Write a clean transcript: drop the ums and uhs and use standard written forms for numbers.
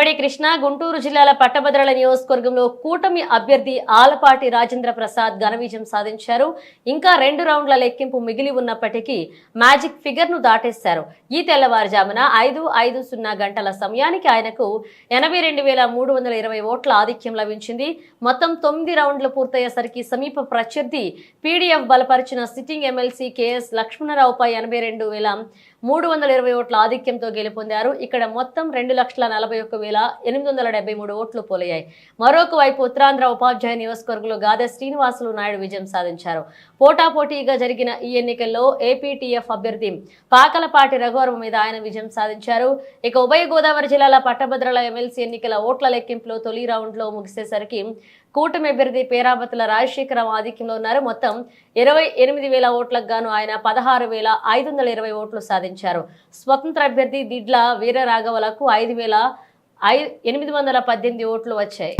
ఉమ్మడి కృష్ణా గుంటూరు జిల్లాల పట్టభద్రుల నియోజకవర్గంలో కూటమి అభ్యర్థి ఆలపాటి రాజేంద్ర ప్రసాద్ ఘన విజయం సాధించారు. ఇంకా 2 రౌండ్ల లెక్కింపు మిగిలి ఉన్నప్పటికీ మ్యాజిక్ ఫిగర్ ను దాటేశారు. ఈ తెల్లవారుజామున 5:50 గంటల సమయానికి ఆయనకు 82,320 ఓట్ల ఆధిక్యం లభించింది. మొత్తం 9 రౌండ్లు పూర్తయ్యేసరికి సమీప ప్రత్యర్థి పీడీఎఫ్ బలపరిచిన సిట్టింగ్ ఎమ్మెల్సీ కేఎస్ లక్ష్మణరావుపై 82,320 ఓట్ల ఆధిక్యంతో గెలుపొందారు. ఇక్కడ మొత్తం 2,41,873 ఓట్లు పోలయ్యాయి. మరొక వైపు ఉత్తరాంధ్ర ఉపాధ్యాయ నియోజకవర్గంలో గాదె శ్రీనివాసులు నాయుడు విజయం సాధించారు. పోటాపోటీగా జరిగిన ఈ ఎన్నికల్లో ఏపీటీఎఫ్ అభ్యర్థి పాకలపాటి రఘువరం మీద ఆయన విజయం సాధించారు. ఇక ఉభయ గోదావరి జిల్లాల పట్టభద్రుల ఎమ్మెల్సీ ఎన్నికల ఓట్ల లెక్కింపులో తొలి రౌండ్ లో ముగిసేసరికి కూటమి అభ్యర్థి పేరాబతుల రాజశేఖరరావు ఆధిక్యంలో ఉన్నారు. మొత్తం 28,000 ఓట్లకు గాను ఆయన 16,520 ఓట్లు సాధించారు. స్వతంత్ర అభ్యర్థి దిడ్ల వీరరాఘవలకు 5,818 ఓట్లు వచ్చాయి.